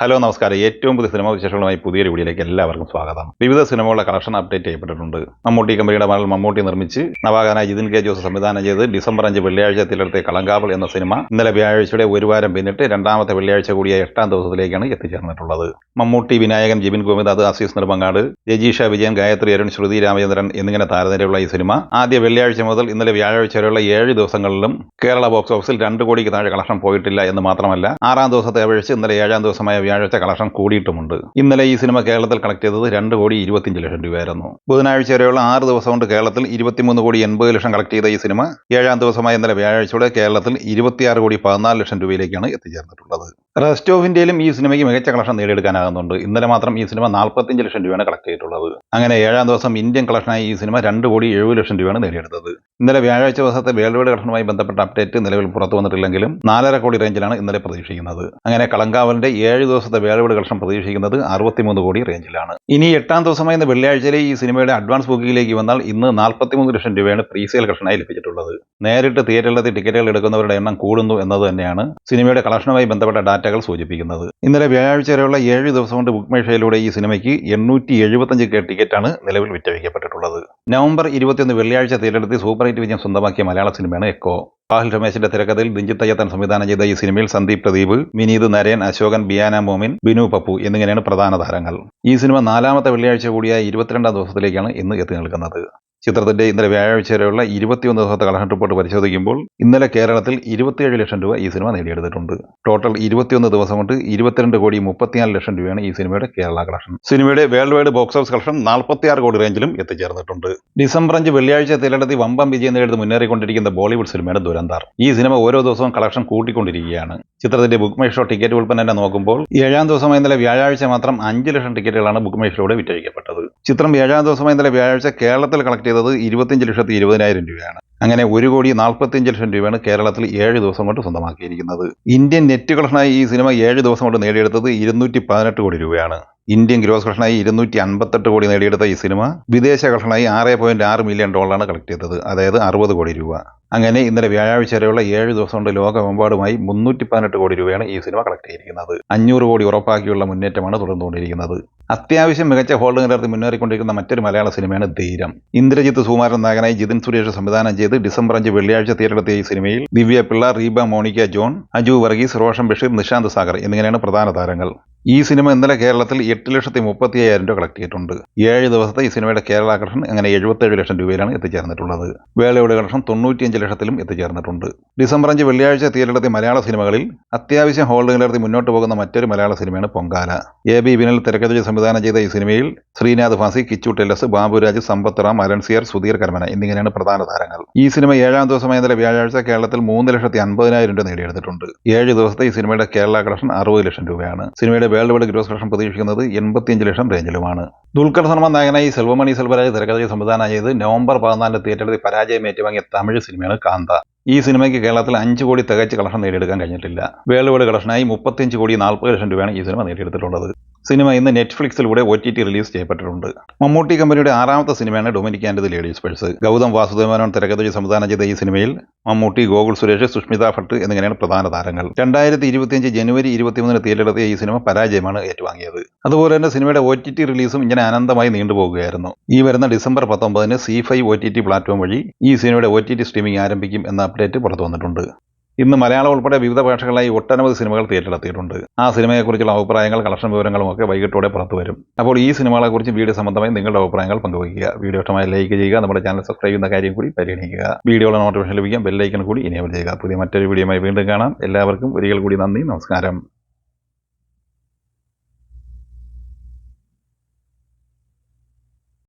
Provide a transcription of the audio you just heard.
Hello നമസ്കാരം. ഏറ്റവും പുതിയ സിനിമാ വിശേഷങ്ങളുമായി പുതിയൊരു വീഡിയോയിലേക്ക് എല്ലാവർക്കും സ്വാഗതം. വിവിധ സിനിമകളുടെ കളക്ഷൻ അപ്ഡേറ്റ് ചെയ്യപ്പെട്ടിട്ടുണ്ട്. മമ്മൂട്ടി കമ്പനിയുടെ മകൾ മമ്മൂട്ടി നിർമ്മിച്ച് നവാഗതനായ ജിതിൻ കെ ജോസ് സംവിധാനം ചെയ്ത് ഡിസംബർ 5 വെള്ളിയാഴ്ച തിരഞ്ഞെടുത്ത കളങ്കാവൽ എന്ന സിനിമ ഇന്നലെ വ്യാഴാഴ്ചയുടെ ഒരു വാരം പിന്നിട്ട് രണ്ടാമത്തെ വെള്ളിയാഴ്ച കൂടിയ 8ാം ദിവസത്തിലേക്കാണ് എത്തിച്ചേർന്നിട്ടുള്ളത്. മമ്മൂട്ടി, വിനായകൻ, ജിബിൻ ഗോവിന്ദ്, അത് അസീസ് നെടുമങ്ങാട്, രജീഷ വിജയൻ, ഗായത്രി അരുൺ, ശ്രുതി രാമചന്ദ്രൻ എന്നിങ്ങനെ താരനിരയുള്ള ഈ സിനിമ ആദ്യ വെള്ളിയാഴ്ച മുതൽ ഇന്നലെ വ്യാഴാഴ്ച വരെയുള്ള 7 ദിവസങ്ങളിലും കേരള ബോക്സ് ഓഫീസിൽ 2 കോടിക്ക് താഴെ കളക്ഷൻ പോയിട്ടില്ല എന്ന് മാത്രമല്ല 6ാം ദിവസത്തെ അപേക്ഷിച്ച് ഇന്നലെ 7ാം ദിവസമായ വ്യാഴാഴ്ച കളക്ഷൻ കൂടിയിട്ടുമുണ്ട്. ഇന്നലെ ഈ സിനിമ കേരളത്തിൽ കളക്ട് ചെയ്തത് 2,25 ലക്ഷം രൂപയായിരുന്നു. ബുധനാഴ്ച വരെയുള്ള 6 ദിവസം കൊണ്ട് കേരളത്തിൽ 23,80,00,000 കളക്ട് ചെയ്ത ഈ സിനിമ 7ാം ദിവസമായ ഇന്നലെ വ്യാഴാഴ്ചയോടെ കേരളത്തിൽ 26,14,00,000 രൂപയിലേക്കാണ് എത്തിച്ചേർന്നിട്ടുള്ളത്. റെസ്റ്റ് ഓഫ് ഇന്ത്യയിലും ഈ സിനിമയ്ക്ക് മികച്ച കളക്ഷൻ നേടിയെടുക്കാനാകുന്നുണ്ട്. ഇന്നലെ മാത്രം ഈ സിനിമ 45 ലക്ഷം രൂപയാണ് കളക്ട് ചെയ്തിട്ടുള്ളത്. അങ്ങനെ 7ാം ദിവസം ഇന്ത്യൻ കളക്ഷനായി ഈ സിനിമ 2,70,00,000 രൂപയാണ് നേടിയെടുത്തത്. ഇന്നലെ വ്യാഴാഴ്ച ദിവസത്തെ വേൾഡ് വൈഡ് കളക്ഷനുമായി ബന്ധപ്പെട്ട അപ്ഡേറ്റ് നിലവിൽ പുറത്തു വന്നിട്ടില്ലെങ്കിലും 4.5 കോടി റേഞ്ചിലാണ് ഇന്നലെ പ്രതീക്ഷിക്കുന്നത്. അങ്ങനെ കളങ്കാവലിന്റെ 7 ദിവസത്തെ വേൾഡ് വൈഡ് കളക്ഷൻ പ്രതീക്ഷിക്കുന്നത് 63 കോടി റേഞ്ചിലാണ്. ഇനി 8ാം ദിവസമായ ഇന്ന് വെള്ളിയാഴ്ചയിലെ ഈ സിനിമയുടെ അഡ്വാൻസ് ബുക്കിംഗിലേക്ക് വന്നാൽ ഇന്ന് 43 ലക്ഷം രൂപയാണ് പ്രീസെയിൽ കളക്ഷനായി ലഭിച്ചിട്ടുള്ളത്. നേരിട്ട് തിയേറ്ററിലെത്തി ടിക്കറ്റുകൾ എടുക്കുന്നവരുടെ എണ്ണം കൂടുന്നു എന്നത് തന്നെയാണ് സിനിമയുടെ കളക്ഷനുമായി ബന്ധപ്പെട്ട ഡാറ്റകൾ സൂചിപ്പിക്കുന്നത്. ഇന്നലെ വ്യാഴാഴ്ച വരെയുള്ള 7 ദിവസം കൊണ്ട് ബുക്ക് മൈ ഷോയിലൂടെ ഈ സിനിമയ്ക്ക് 875 ടിക്കറ്റാണ് നിലവിൽ വിറ്റഴിക്കപ്പെട്ടിട്ടുള്ളത്. നവംബർ 21 വെള്ളിയാഴ്ച തിയേറ്ററിലെത്തി സൂപ്പർ ഹിറ്റ് വിജയം സ്വന്തമാക്കിയ മലയാള സിനിമയാണ് എക്കോ. പാഹിൽ രമേശിന്റെ തിരക്കഥയിൽ ദിഞ്ചിത് അയ്യപ്പൻ സംവിധാനം ചെയ്ത ഈ സിനിമയിൽ സന്ദീപ് പ്രദീപ്, വിനീത് നരേൻ, അശോകൻ, ബിയാന മോമിൻ, ബിനു പപ്പു എന്നിങ്ങനെയാണ് പ്രധാന താരങ്ങൾ. ഈ സിനിമ 4ാമത്തെ വെള്ളിയാഴ്ച കൂടിയായ 22ാം ദിവസത്തിലേക്കാണ് ഇന്ന് എത്തി നിൽക്കുന്നത്. ചിത്രത്തിന്റെ ഇന്നലെ വ്യാഴാഴ്ച വരെയുള്ള 21 ദിവസത്തെ കളക്ഷൻ റിപ്പോർട്ട് പരിശോധിക്കുമ്പോൾ ഇന്നലെ കേരളത്തിൽ 27 ലക്ഷം രൂപ ഈ സിനിമ നേടിയെടുത്തിട്ടുണ്ട്. ടോട്ടൽ 21 ദിവസം കൊണ്ട് 22,34,00,000 രൂപയാണ് ഈ സിനിമയുടെ കേരള കളക്ഷൻ. സിനിമയുടെ world wide box office collection 46 കോടി റേഞ്ചിലും എത്തിച്ചേർന്നിട്ടുണ്ട്. ഡിസംബർ 5 വെള്ളിയാഴ്ച തിരഞ്ഞെടുത്ത് വമ്പം വിജയം നേടിയത് മുന്നേറിക്കൊണ്ടിരിക്കുന്ന ബോളിവുഡ് സിനിമയാണ് ദുരന്താർ. ഈ സിനിമ ഓരോ ദിവസവും കളക്ഷൻ കൂട്ടിക്കൊണ്ടിരിക്കുകയാണ്. ചിത്രത്തിന്റെ ബുക്ക് മൈ ഷോ ടിക്കറ്റ് ഉൾപ്പെടെ നോക്കുമ്പോൾ 7ാം ദിവസമായ ഇന്നലെ വ്യാഴാഴ്ച മാത്രം 5 ലക്ഷം ടിക്കറ്റുകളാണ് ബുക്ക് മൈ ഷോയുടെ വിറ്റഴിക്കപ്പെട്ടത്. ചിത്രം 7ാം ദിവസമായ ഇന്നലെ വ്യാഴാഴ്ച കേരളത്തിൽ കളക്ട് ചെയ്തത് 25,20,000 രൂപയാണ്. അങ്ങനെ 1,45,00,000 രൂപയാണ് കേരളത്തിൽ 7 ദിവസം കൊണ്ട് സ്വന്തമാക്കിയിരിക്കുന്നത്. ഇന്ത്യൻ നെറ്റ് കളക്ഷനായി ഈ സിനിമ 7 ദിവസം കൊണ്ട് നേടിയെടുത്തത് 218 കോടി രൂപയാണ്. ഇന്ത്യൻ ഗ്രോസ് കളക്ഷനായി 258 കോടി നേടിയെടുത്ത ഈ സിനിമ വിദേശ കളക്ഷനായി $6.6 മില്യൺ കളക്ട് ചെയ്തത്, അതായത് 60 കോടി രൂപ. അങ്ങനെ ഇന്നലെ വ്യാഴാഴ്ച വരെയുള്ള 7 ദിവസം കൊണ്ട് ലോകമെമ്പാടുമായി 318 കോടി രൂപയാണ് ഈ സിനിമ കളക്ട് ചെയ്തിരിക്കുന്നത്. 500 കോടി ഉറപ്പാക്കിയുള്ള മുന്നേറ്റമാണ് തുടർന്നുകൊണ്ടിരിക്കുന്നത്. അത്യാവശ്യം മികച്ച ഹോൾഡ് നിലനിർത്തി മുന്നേറിക്കൊണ്ടിരിക്കുന്ന മറ്റൊരു മലയാള സിനിമയാണ് ധീരം. ഇന്ദ്രജിത്ത് സുകുമാരൻ നായകനായി ജിതിൻ സുരേഷ് സംവിധാനം ചെയ്ത് ഡിസംബർ 5 വെള്ളിയാഴ്ച തിയേറ്ററിലെത്തിയ ഈ സിനിമയിൽ ദിവ്യ പിള്ള, റീബ മോണിക്ക ജോൺ, അജു വർഗീസ്, റോഷൻ ബഷീർ, നിഷാന്ത് സാഗർ എന്നിങ്ങനെയാണ് പ്രധാന താരങ്ങൾ. ഈ സിനിമ ഇന്നലെ കേരളത്തിൽ 8,35,000 രൂപ കളക്ട് ചെയ്തിട്ടുണ്ട്. 7 ദിവസത്തെ ഈ സിനിമയുടെ കേരള കളക്ഷൻ അങ്ങനെ 77 ലക്ഷം രൂപയിലാണ് എത്തിച്ചേർന്നിട്ടുള്ളത്. വേളയുടെ കളക്ഷൻ 95 ലക്ഷത്തിലും എത്തിച്ചേർന്നിട്ടുണ്ട്. ഡിസംബർ 5 വെള്ളിയാഴ്ച തിയേറ്ററിലെത്തിയ മലയാള സിനിമകളിൽ അത്യാവശ്യം ഹോൾഡ് നിലനിർത്തി മുന്നോട്ട് പോകുന്ന മറ്റൊരു മലയാള സിനിമയാണ് പൊങ്കാല. AB വിനൽ തിരക്കഥ സംവിധാനം ചെയ്ത ഈ സിനിമയിൽ ശ്രീനാഥ് ഫാസി, കിച്ചു ടെല്ലസ്, ബാബുരാജ്, സമ്പത്ത് റാം, അലൻസിയർ, സുധീർ കർമ്മന എന്നിങ്ങനെയാണ് പ്രധാന താരങ്ങൾ. ഈ സിനിമ 7ാം ദിവസമായ ഇന്നലെ വ്യാഴാഴ്ച കേരളത്തിൽ 3,50,000 രൂപ നേടിയെടുത്തിട്ടുണ്ട്. 7 ദിവസത്തെ ഈ സിനിമയുടെ കേരള കളക്ഷൻ 60 ലക്ഷം രൂപയാണ്. സിനിമയുടെ വേൾഡ് വൈഡ് ഗ്രോസ് കളക്ഷൻ പ്രതീക്ഷിക്കുന്നത് 85 ലക്ഷം റേഞ്ചിലുമാണ്. ദുൽഖർ സൽമാൻ നായകനായി സെൽവമണി സെൽവരാജ് തിരക്കഥ സംവിധാനം ചെയ്ത് നവംബർ 14 തിയേറ്ററിൽ പരാജയം ഏറ്റുവാങ്ങിയ തമിഴ് സിനിമയാണ് കാന്ത. ഈ സിനിമയ്ക്ക് കേരളത്തിൽ 5 കോടി തികച്ച് കളക്ഷൻ നേടിയെടുക്കാൻ കഴിഞ്ഞിട്ടില്ല. വേൾഡ് വൈഡ് കളക്ഷനായി 35,40,00,000 രൂപയാണ് ഈ സിനിമ നേടിയെടുത്തിട്ടുള്ളത്. സിനിമ ഇന്ന് നെറ്റ്ഫ്ലിക്സിലൂടെ OTT റിലീസ് ചെയ്യപ്പെട്ടിട്ടുണ്ട്. മമ്മൂട്ടി കമ്പനിയുടെ 6ാമത്തെ സിനിമയാണ് Dominic and the ladies purse. Gautham വാസുദേവനോൻ തിരക്കഥ സംവിധാനം ചെയ്ത ഈ സിനിമയിൽ മമ്മൂട്ടി, ഗോകുൽ സുരേഷ്, സുഷ്മിത ഭട്ട് എന്നിങ്ങനെയാണ് പ്രധാന താരങ്ങൾ. 2025 ജനുവരി 23 തിയേറ്ററിലെത്തിയ ഈ സിനിമ പരാജയമാണ് ഏറ്റുവാങ്ങിയത്. അതുപോലെ തന്നെ സിനിമയുടെ OTT റിലീസും ഇങ്ങനെ അനന്തമായി നീണ്ടുപോകുകയായിരുന്നു. ഈ വരുന്ന ഡിസംബർ 19 C5 OTT പ്ലാറ്റ്ഫോം വഴി ഈ സിനിമയുടെ OTT സ്ട്രീമിംഗ് ആരംഭിക്കും എന്ന അപ്ഡേറ്റ് പുറത്തു വന്നിട്ടുണ്ട്. ഇന്ന് മലയാളം ഉൾപ്പെടെ വിവിധ ഭാഷകളായി ഒട്ടനവധി സിനിമകൾ തിയേറ്ററിലെത്തിയിട്ടുണ്ട്. ആ സിനിമയെക്കുറിച്ചുള്ള അഭിപ്രായങ്ങൾ, കളക്ഷൻ വിവരങ്ങളും ഒക്കെ വൈകിട്ടോടെ പുറത്തു വരും. അപ്പോൾ ഈ സിനിമകളെക്കുറിച്ച് വീഡിയോ സംബന്ധമായി നിങ്ങളുടെ അഭിപ്രായങ്ങൾ പങ്കുവയ്ക്കുക. വീഡിയോ ഇഷ്ടമായി ലൈക്ക് ചെയ്യുക. നമ്മുടെ ചാനൽ സബ്സ്ക്രൈബ് ചെയ്യുന്ന കാര്യം കൂടി പരിഗണിക്കുക. വീഡിയോയുടെ നോട്ടിഫിക്കേഷൻ ലഭിക്കാൻ ബെല്ലൈക്കൺ കൂടി എനേബിൾ ചെയ്യുക. പുതിയ മറ്റൊരു വീഡിയോയുമായി വീണ്ടും കാണാം. എല്ലാവർക്കും ഒരിക്കൽ കൂടി നന്ദി, നമസ്കാരം.